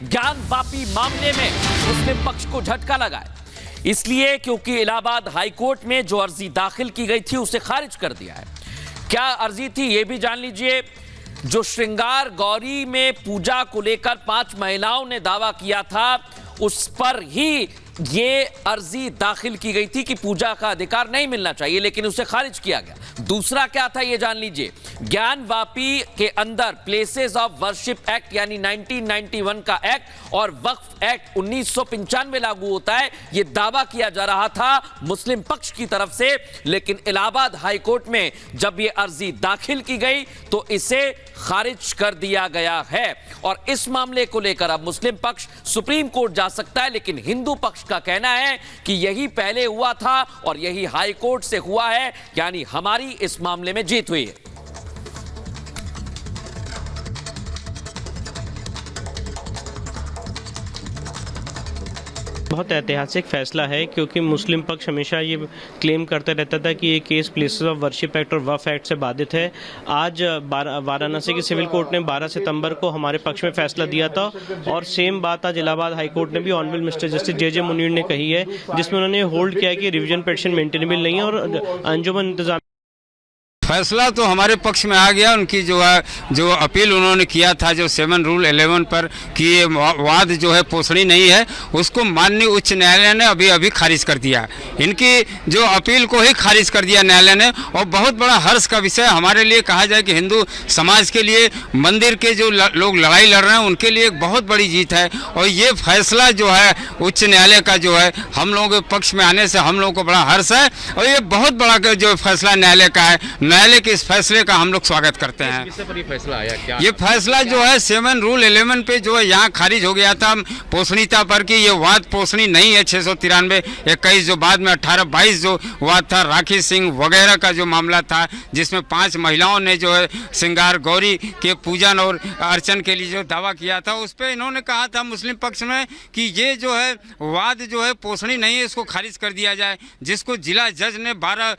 ज्ञान वापी मामले में मुस्लिम पक्ष को झटका लगा है, इसलिए क्योंकि इलाहाबाद हाईकोर्ट में जो अर्जी दाखिल की गई थी उसे खारिज कर दिया है। क्या अर्जी थी ये भी जान लीजिए। जो श्रृंगार गौरी में पूजा को लेकर 5 महिलाओं ने दावा किया था, उस पर ही ये अर्जी दाखिल की गई थी कि पूजा का अधिकार नहीं मिलना चाहिए, लेकिन उसे खारिज किया गया। दूसरा क्या था ये जान लीजिए। ज्ञान वापी के अंदर प्लेसेस ऑफ वर्शिप एक्ट यानी 1991 का एक्ट और वक्फ एक्ट 1995 लागू होता है, ये दावा किया जा रहा था मुस्लिम पक्ष की तरफ से। लेकिन इलाहाबाद हाईकोर्ट में जब ये अर्जी दाखिल की गई तो इसे खारिज कर दिया गया है और इस मामले को लेकर अब मुस्लिम पक्ष सुप्रीम कोर्ट जा सकता है। लेकिन हिंदू पक्ष का कहना है कि यही पहले हुआ था और यही हाई कोर्ट से हुआ है, यानी हमारी इस मामले में जीत हुई है। बहुत ऐतिहासिक फैसला है, क्योंकि मुस्लिम पक्ष हमेशा ये क्लेम करता रहता था कि ये case places of worship act और वक्फ एक्ट से बाधित है। आज वाराणसी की सिविल कोर्ट ने 12 सितंबर को हमारे पक्ष में फैसला दिया था और सेम बात आज इलाहाबाद हाई कोर्ट ने भी honourable mister justice J Munir ने कही है, जिसमें उन्होंने होल्ड किया कि रिवीजन पिटीशन मेंटेनेबल नहीं है और अंजुमन इंतजाम फैसला तो हमारे पक्ष में आ गया। उनकी जो अपील उन्होंने किया था जो 7 रूल 11 पर कि ये वाद जो है पोषणी नहीं है, उसको माननीय उच्च न्यायालय ने अभी खारिज कर दिया। इनकी जो अपील को ही खारिज कर दिया न्यायालय ने। और बहुत बड़ा हर्ष का विषय हमारे लिए कहा जाए कि हिंदू समाज के लिए मंदिर के जो लोग लड़ाई लड़ रहे हैं उनके लिए एक बहुत बड़ी जीत है। और ये फैसला जो है उच्च न्यायालय का जो है हम लोगों के पक्ष में आने से हम लोगों को बड़ा हर्ष है। और ये बहुत बड़ा जो फैसला न्यायालय का है, न्यायालय के इस फैसले का हम लोग स्वागत करते हैं। किस पर ये फैसला आया? क्या ये फैसला जो है 7 रूल 11 पे जो है यहाँ खारिज हो गया था पोषणीता पर कि ये वाद पोषणी नहीं है। 693 21 जो बाद में 18-22 जो वाद था, राखी सिंह वगैरह का जो मामला था, जिसमें 5 महिलाओं ने जो है श्रृंगार गौरी के पूजन और अर्चन के लिए जो दावा किया था, उस पर इन्होंने कहा था मुस्लिम पक्ष में कि ये जो है वाद जो है पोषणी नहीं है, इसको खारिज कर दिया जाए। जिसको जिला जज ने 12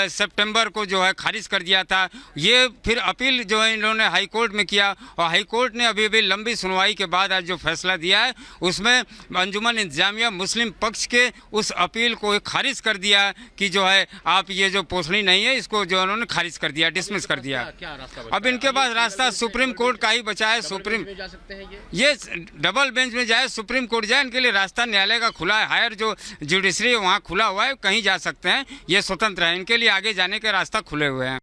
सितंबर को जो है खारिज कर दिया था। ये फिर अपील जो है इन्होंने हाई कोर्ट में किया और हाई कोर्ट ने अभी लंबी सुनवाई के बाद आज जो फैसला दिया है उसमें अंजुमन इंतजामिया मुस्लिम पक्ष के उस अपील को खारिज कर दिया कि जो है आप ये जो पोषणी नहीं है इसको जो उन्होंने खारिज कर दिया, डिसमिस कर दिया। अब इनके पास रास्ता सुप्रीम कोर्ट का ही बचा है। सुप्रीम ये डबल बेंच में जाए, सुप्रीम कोर्ट जाए, इनके लिए रास्ता न्यायालय का खुला है। हायर जो जुडिशरी है वहाँ खुला हुआ है, कहीं जा सकते हैं, ये स्वतंत्र है। इनके लिए आगे जाने के रास्ता खुले हुए हैं।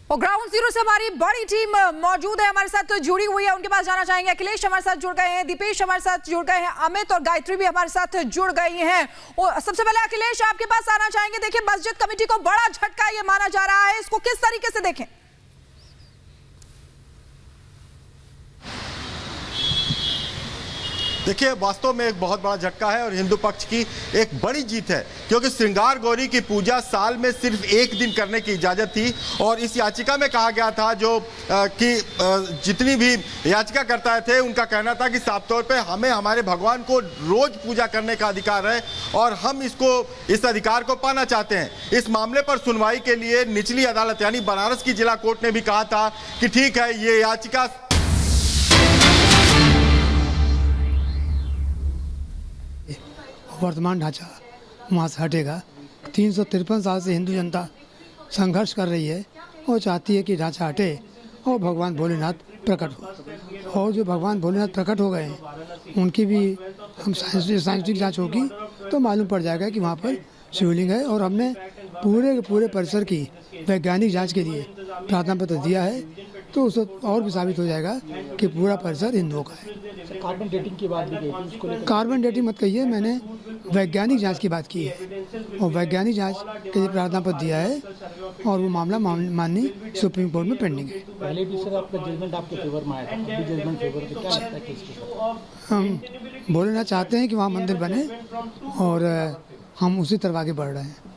और ग्राउंड जीरो से हमारी बड़ी टीम मौजूद है, हमारे साथ तो जुड़ी हुई है, उनके पास जाना चाहेंगे। अखिलेश हमारे साथ जुड़ गए हैं, दीपेश हमारे साथ जुड़ गए हैं, अमित और गायत्री भी हमारे साथ जुड़ गई हैं। और सबसे पहले अखिलेश आपके पास आना चाहेंगे। देखिए, मस्जिद कमेटी को बड़ा झटका ये माना जा रहा है, इसको किस तरीके से देखें? देखिए, वास्तव में एक बहुत बड़ा झटका है और हिंदू पक्ष की एक बड़ी जीत है, क्योंकि श्रृंगार गौरी की पूजा साल में सिर्फ 1 दिन करने की इजाज़त थी। और इस याचिका में कहा गया था कि जितनी भी याचिका करता थे उनका कहना था कि साफ तौर पे हमें हमारे भगवान को रोज पूजा करने का अधिकार है और हम इस अधिकार को पाना चाहते हैं। इस मामले पर सुनवाई के लिए निचली अदालत यानी बनारस की जिला कोर्ट ने भी कहा था कि ठीक है, ये याचिका वर्तमान ढांचा वहाँ से हटेगा। 353 साल से हिंदू जनता संघर्ष कर रही है और चाहती है कि ढांचा हटे और भगवान भोलेनाथ प्रकट हो। और जो भगवान भोलेनाथ प्रकट हो गए हैं उनकी भी हम साइंटिफिक जांच होगी तो मालूम पड़ जाएगा कि वहाँ पर शिवलिंग है। और हमने पूरे परिसर की वैज्ञानिक जाँच के लिए प्रार्थना पत्र दिया है, तो उससे और भी साबित हो जाएगा कि पूरा परिसर हिंदुओं का है। कार्बन डेटिंग की बात भी कही थी, उसको कार्बन डेटिंग मत कहिए, मैंने वैज्ञानिक जांच की बात की है और वैज्ञानिक जांच के लिए प्रार्थना पत्र दिया है और वो मामला माननीय सुप्रीम कोर्ट में पेंडिंग है। पहले भी सर आपका जजमेंट आपके फेवर में आया था, अभी जजमेंट फेवर में, क्या लगता है केस? हम भोलेनाथ चाहते हैं कि वहाँ मंदिर बने और हम उसी तरफ आगे बढ़ रहे हैं।